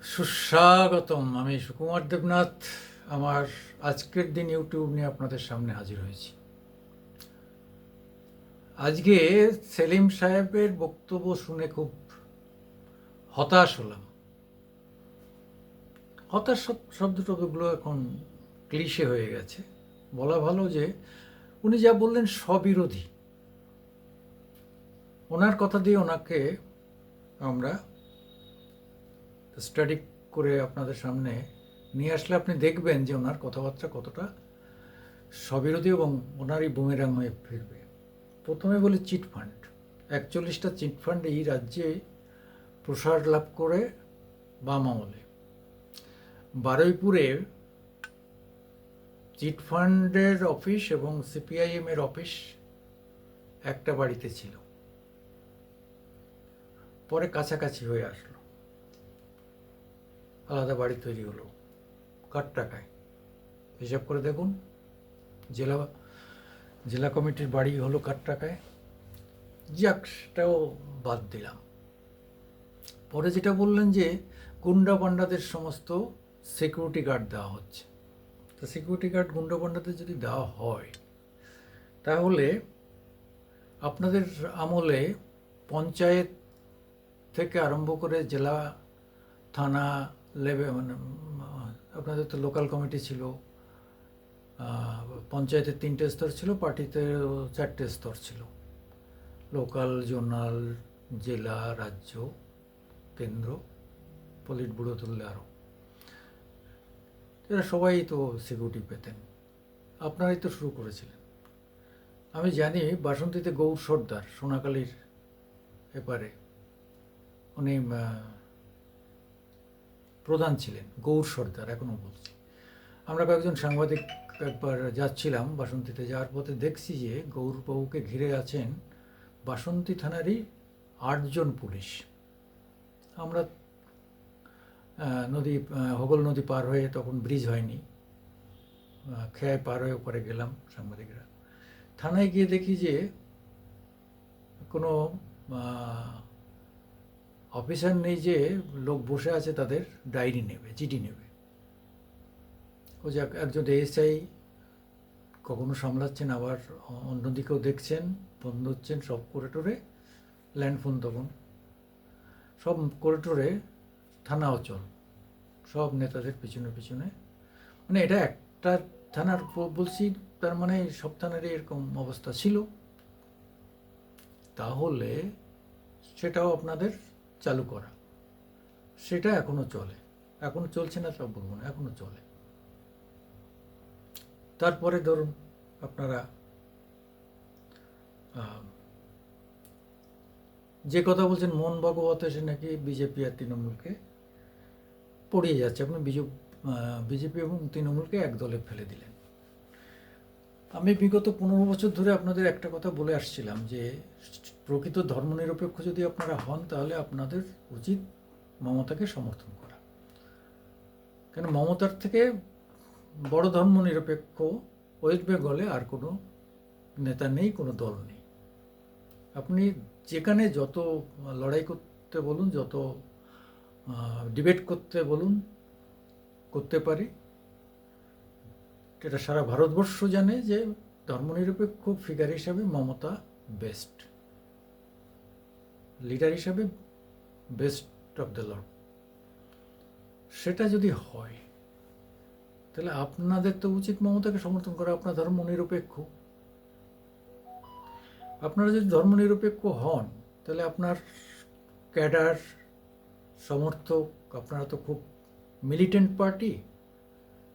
সুস্বাগতম। আমি সুকুমার দেবনাথ। আমার আজকের দিন ইউটিউব নিয়ে আপনাদের সামনে হাজির হয়েছি। আজকে সেলিম সাহেবের বক্তব্য শুনে খুব হতাশ হলাম। হতাশ শব্দটব্দগুলো এখন ক্লিশে হয়ে গেছে। বলা ভালো যে উনি যা বললেন স্ববিরোধী। ওনার কথা দিয়ে ওনাকে আমরা স্টাডি করে আপনাদের সামনে নিয়ে আসলে আপনি দেখবেন যে ওনার কথাবার্তা কতটা স্ববিরোধী এবং ওনারই বুমেরাং হয়ে ফিরবে। প্রথমে বলি চিটফান্ড। 41টা চিটফান্ড এই রাজ্যে প্রসার লাভ করে বাম আমলে। বারুইপুরে চিটফান্ডের অফিস এবং সিপিআইএমের অফিস একটা বাড়িতে ছিল, পরে কাছাকাছি হয়ে আসলো, আলাদা বাড়ি তৈরি হলো। কার টাকায়? হিসাব করে দেখুন। জেলা জেলা কমিটির বাড়ি হলো কার টাকায়? যাক, সেটাও বাদ দিলাম। পরে যেটা বললেন যে গুন্ডা পান্ডাদের সমস্ত সিকিউরিটি গার্ড দেওয়া হচ্ছে। তো সিকিউরিটি গার্ড গুন্ডা পান্ডাদের যদি দেওয়া হয়, তাহলে আপনাদের আমলে পঞ্চায়েত থেকে আরম্ভ করে জেলা, থানা লেভেল, মানে আপনাদের তো লোকাল কমিটি ছিল, পঞ্চায়েতের 3টে স্তর ছিল, পার্টিতে 4টে স্তর ছিল, লোকাল, জোনাল, জেলা, রাজ্য, কেন্দ্র, পলিট ব্যুরো তুললে আরও। এরা সবাই তো সিকিউরিটি পেতেন। আপনারাই তো শুরু করেছিলেন। আমি জানি বাসন্তীতে গৌর সর্দার, সোনাকালীর এপারে, উনি প্রধান ছিলেন। গৌর সর্দার, এখনও বলছি। আমরা কয়েকজন সাংবাদিক একবার যাচ্ছিলাম বাসন্তীতে, যাওয়ার পথে দেখছি যে গৌরবাবুকে ঘিরে আছেন বাসন্তী থানারই 8জন পুলিশ। আমরা নদী, হোগল নদী পার হয়ে, তখন ব্রিজ হয়নি, খেয়ায় পার হয়ে ওপরে গেলাম সাংবাদিকরা। থানায় গিয়ে দেখি যে কোনো অফিসার নেই, যে লোক বসে আছে তাদের ডায়েরি নেবে, চিঠি নেবে। ও যাক, একজন এএসআই কখনো সামলাচ্ছেন, আবার অন্যদিকেও দেখছেন, বন্ধ হচ্ছেন, সব করে টোরে ল্যান্ড ফোন, তখন সব করে টোরে থানা অচল, সব নেতাদের পিছনে পিছনে। মানে এটা একটা থানার বলছি, তার মানে সব থানারই এরকম অবস্থা ছিল। তাহলে সেটাও আপনাদের চালু করা, সেটা এখনো চলে। এখনো চলছে না সব বলবো না, এখনো চলে। তারপরে ধরুন আপনারা যে কথা বলছেন, মোহন ভাগবত এসে নাকি বিজেপি আর তৃণমূলকে পড়িয়ে যাচ্ছে। আপনি বিজেপি এবং তৃণমূলকে এক দলে ফেলে দিলেন। আমি বিগত 15 বছর ধরে আপনাদের একটা কথা বলে আসছিলাম যে প্রকৃত ধর্মনিরপেক্ষ যদি আপনারা হন, তাহলে আপনাদের উচিত মমতাকে সমর্থন করা। কেন, মমতার থেকে বড় ধর্মনিরপেক্ষ ওয়েস্ট বেঙ্গলে আর কোনো নেতা নেই, কোনো দল নেই। আপনি যেখানে যত লড়াই করতে বলুন, যত ডিবেট করতে বলুন, করতে পারি। এটা সারা ভারতবর্ষ জানে যে ধর্মনিরপেক্ষ ফিগার হিসাবে মমতা বেস্ট, লিডার হিসাবে বেস্ট অফ দ্য লর্ড। সেটা যদি হয়, তাহলে আপনাদের তো উচিত মমতাকে সমর্থন করা। আপনার ধর্মনিরপেক্ষ। আপনারা যদি ধর্মনিরপেক্ষ হন, তাহলে আপনার ক্যাডার, সমর্থক, আপনারা তো খুব মিলিটেন্ট পার্টি।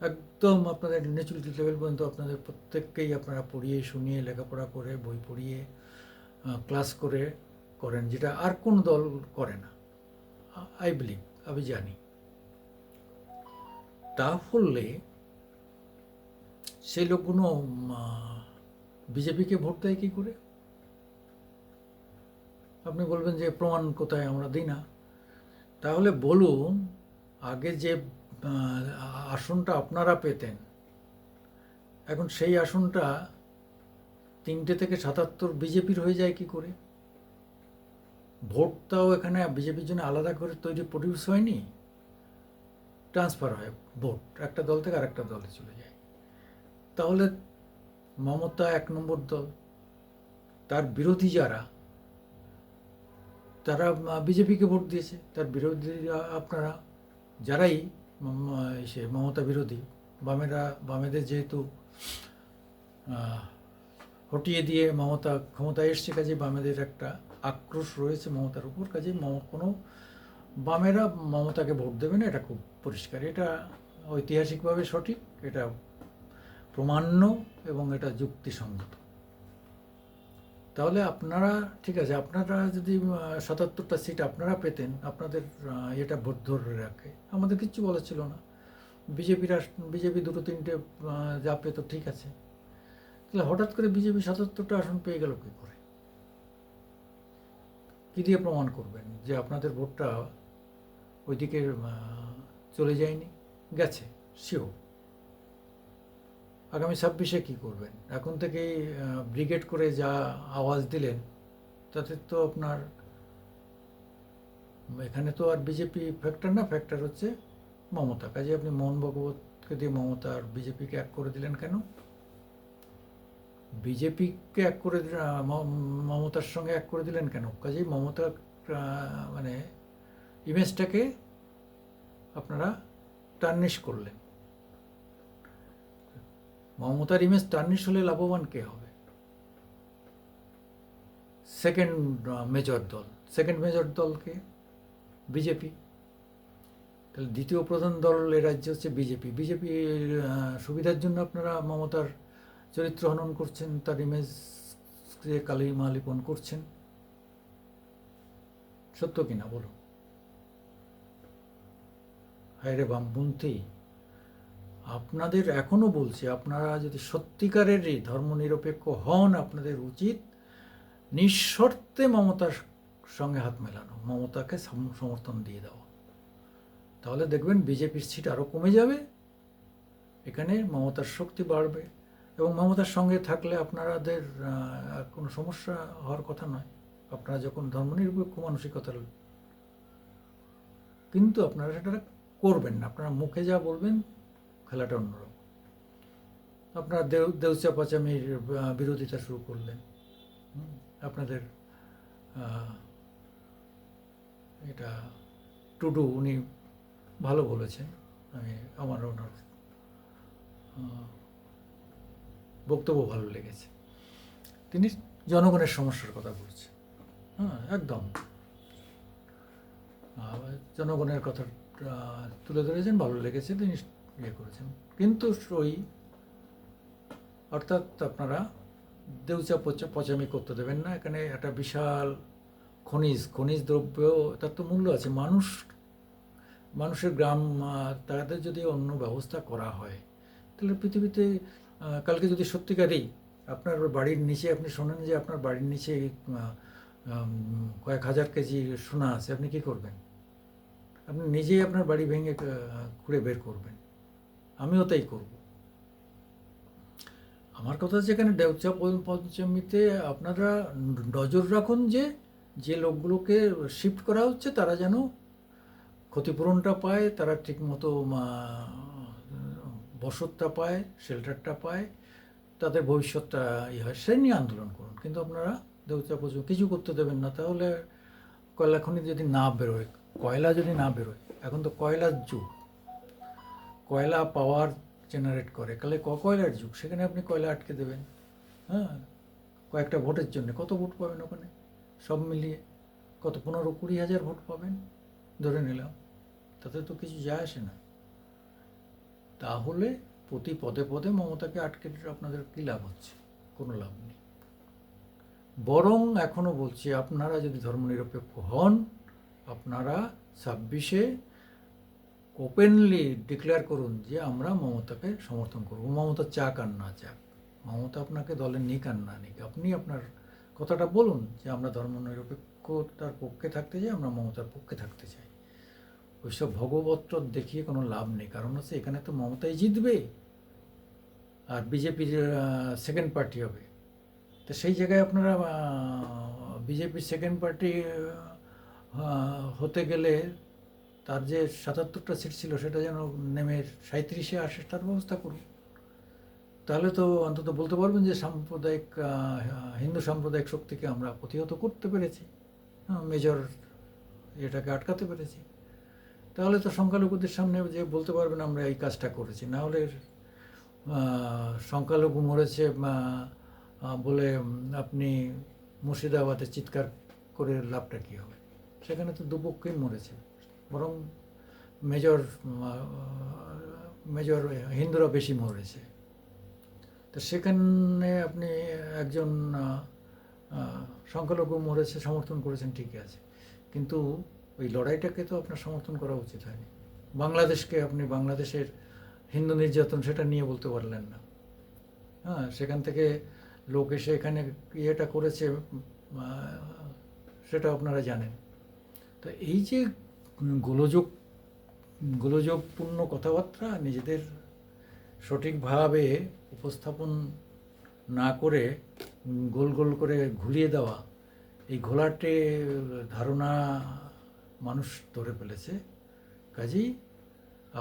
একদম আপনাদের ন্যাচুরাল লেভেল পর্যন্ত আপনাদের প্রত্যেককেই আপনারা পড়িয়ে শুনিয়ে, লেখাপড়া করে, বই পড়িয়ে, ক্লাস করে করেন, যেটা আর কোন দল করে না, আই বিলিভ, আমি জানি। তাহলে সেই লোকগুলো বিজেপিকে ভোট দেয় কী করে? আপনি বলবেন যে প্রমাণ কোথায়, আমরা দিই না। তাহলে বলুন, আগে যে আসনটা আপনারা পেতেন, এখন সেই আসনটা 3টে থেকে 77 বিজেপির হয়ে যায় কি করে? ভোটটাও এখানে বিজেপির জন্য আলাদা করে তৈরি প্রডিউস হয়নি। ট্রান্সফার হয় ভোট, একটা দল থেকে আরেকটা দলে চলে যায়। তাহলে মমতা 1 নম্বর দল, তার বিরোধী যারা, তারা বিজেপিকে ভোট দিয়েছে। তার বিরোধীরা আপনারা যারাই সে মমতা বিরোধী, বামেদের যেহেতু হটিয়ে দিয়ে মমতা ক্ষমতায় এসছে, কাজে বামেদের একটা আক্রোশ রয়েছে মমতার উপর, কাজে কোনো বামেরা মমতাকে ভোট দেবে না, এটা খুব পরিষ্কার। এটা ঐতিহাসিকভাবে সঠিক, এটা প্রমাণ্য এবং এটা যুক্তিসঙ্গত। তাহলে আপনারা, ঠিক আছে, আপনারা যদি 77টা সিট আপনারা পেতেন, আপনাদের এটা ভোট ধরে রাখে, আমাদের কিচ্ছু বলার ছিল না। বিজেপি 2-3টে যা পেত, ঠিক আছে। তাহলে হঠাৎ করে বিজেপি 77টা আসন পেয়ে গেল কী করে? কী দিয়ে প্রমাণ করবেন যে আপনাদের ভোটটা ওইদিকে চলে যায়নি? গেছে, শিওর। আগামী 26-এ কী করবেন? এখন থেকেই ব্রিগেড করে যা আওয়াজ দিলেন, তাতে তো আপনার এখানে তো আর বিজেপি ফ্যাক্টর না, ফ্যাক্টর হচ্ছে মমতা। কাজে আপনি মোহন ভাগবতকে দিয়ে মমতা আর বিজেপিকে এক করে দিলেন কেন? বিজেপিকে এক করে মমতার সঙ্গে এক করে দিলেন কেন? কাজেই মমতার মানে ইমেজটাকে আপনারা টার্নিশ করলেন। মমতার ইমেজ টার্নিশ হলে লাভবান কে হবে? সেকেন্ড মেজর দলকে বিজেপি। তাহলে দ্বিতীয় প্রধান দল এ রাজ্যে হচ্ছে বিজেপি। বিজেপির সুবিধার জন্য আপনারা মমতার চরিত্র হনন করছেন, তার ইমেজকে কালিমা লিপন করছেন। সত্য কিনা বলুন? হায় রে বামপন্থী, আপনাদের এখনো বলছি, আপনারা যদি সত্যিকারেরই ধর্মনিরপেক্ষ হন, আপনাদের উচিত নিঃশর্তে মমতার সঙ্গে হাত মেলানো, মমতাকে সমর্থন দিয়ে দেওয়া। তাহলে দেখবেন বিজেপির সিট আরও কমে যাবে, এখানে মমতার শক্তি বাড়বে, এবং মমতার সঙ্গে থাকলে আপনাদের কোনো সমস্যা হওয়ার কথা নয়, আপনারা যখন ধর্মনিরপেক্ষ মানসিকতার। কিন্তু আপনারা সেটা করবেন না। আপনারা মুখে যা বলবেন, খেলাটা অন্যরকম। আপনারা দেউচা পাচামির বিরোধিতা শুরু করলেন। আপনাদের এটা টুডু, উনি ভালো বলেছেন, আমার ওনার বক্তব্য ভালো লেগেছে। তিনি জনগণের সমস্যার কথা বলছেন, একদম জনগণের কথা তুলে ধরেছেন, ভালো লেগেছে, তিনি ইয়ে করেছেন। কিন্তু অর্থাৎ আপনারা দেউচা পচামি করতে দেবেন না। এখানে একটা বিশাল খনিজ দ্রব্য, তার তো মূল্য আছে। মানুষের গ্রাম, তাদের যদি অন্য ব্যবস্থা করা হয়, তাহলে পৃথিবীতে কালকে যদি সত্যিকারই আপনার বাড়ির নিচে, আপনি শোনেন যে আপনার বাড়ির নিচে কয়েক হাজার কেজি সোনা আছে, আপনি কি করবেন? আপনি নিজেই আপনার বাড়ি ভেঙে খুঁড়ে বের করবেন। আমিও তাই করব। আমার কথা হচ্ছে, এখানে দেউচা পঞ্চমীতে আপনারা নজর রাখুন যে লোকগুলোকে শিফট করা হচ্ছে, তারা যেন ক্ষতিপূরণটা পায়, তারা ঠিকমতো বসতটা পায়, শেল্টারটা পায়, তাদের ভবিষ্যৎটা হয়, সে নিয়ে আন্দোলন করুন। কিন্তু আপনারা দেউচা পুজো কিছু করতে দেবেন না। তাহলে কয়লা খনি যদি না বেরোয়, কয়লা যদি না বেরোয়, এখন তো কয়লার যুগ, কয়লা পাওয়ার জেনারেট করে, তাহলে কয়লার যুগ, সেখানে আপনি কয়লা আটকে দেবেন। কয়েকটা ভোটের জন্য কত ভোট পাবেন ওখানে? সব মিলিয়ে কত 15-20 হাজার ভোট পাবেন ধরে নিলাম, তাতে তো কিছু যায় আসে না। তাহলে প্রতি পদে পদে মমতাকে আটকে আপনাদের কী লাভ হচ্ছে? কোনো লাভ নেই। বরং এখনও বলছি, আপনারা যদি ধর্মনিরপেক্ষ হন, আপনারা 26-এ ওপেনলি ডিক্লেয়ার করুন যে আমরা মমতাকে সমর্থন করব। মমতা চাক আর না চাক, মমতা আপনাকে দলে নিক আর না নিক, আপনি আপনার কথাটা বলুন যে আমরা ধর্মনিরপেক্ষতার পক্ষে থাকতে চাই, আমরা মমতার পক্ষে থাকতে চাই। ওইসব ভগবত দেখিয়ে কোনো লাভ নেই। কারণ হচ্ছে এখানে তো মমতাই জিতবে, আর বিজেপির সেকেন্ড পার্টি হবে। তো সেই জায়গায় আপনারা বিজেপির সেকেন্ড পার্টি হতে গেলে তার যে ৭৭টা সিট ছিল সেটা যেন নেমে ৩৭-এ আসে, তার ব্যবস্থা করুন। তাহলে তো অন্তত বলতে পারবেন যে সাম্প্রদায়িক হিন্দু সাম্প্রদায়িক শক্তিকে আমরা প্রতিহত করতে পেরেছি, মেজর এটাকে আটকাতে পেরেছি। তাহলে তো সংখ্যালঘুদের সামনে যে বলতে পারবেন আমরা এই কাজটা করেছি। না হলে সংখ্যালঘু মরেছে বলে আপনি মুর্শিদাবাদে চিৎকার করে লাভটা কী হবে? সেখানে তো দুপক্ষেই মরেছে, বরং মেজর মেজর হিন্দুরা বেশি মরেছে। তো সেখানে আপনি একজন সংখ্যালঘু মরেছে সমর্থন করেছেন, ঠিকই আছে, কিন্তু ওই লড়াইটাকে তো আপনার সমর্থন করা উচিত হয়নি। বাংলাদেশকে আপনি বাংলাদেশের হিন্দু নির্যাতন সেটা নিয়ে বলতে পারলেন না। হ্যাঁ, সেখান থেকে লোক এসে এখানে ইয়েটা করেছে, সেটা আপনারা জানেন। তো এই যে গোলযোগ গোলযোগপূর্ণ কথাবার্তা, নিজেদের সঠিকভাবে উপস্থাপন না করে গোল গোল করে ঘুরিয়ে দেওয়া, এই ঘোলাটে ধারণা মানুষ ধরে ফেলেছে। কাজেই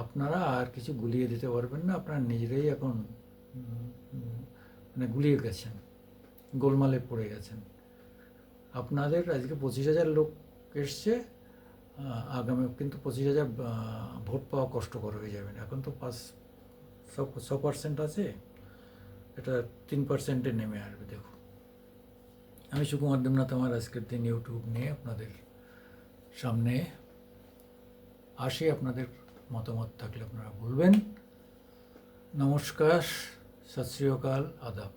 আপনারা আর কিছু গুলিয়ে দিতে পারবেন না, আপনারা নিজেরাই এখন মানে গুলিয়ে গেছেন, গোলমালে পড়ে গেছেন। আপনাদের আজকে ২৫,০০০ লোক এসছে, আগামী কিন্তু ২৫,০০০ ভোট পাওয়া কষ্টকর হয়ে যাবে। এখন তো ৬% আছে, এটা ৩%-এ নেমে আসবে। দেখুন, আমি সুকুমার দেবনাথ আমার আজকের দিন ইউটিউব নিয়ে আপনাদের সামনে আসি। আপনাদের মতামত থাকলে আপনারা বলবেন। নমস্কার, সত শ্রী অকাল, আদাব।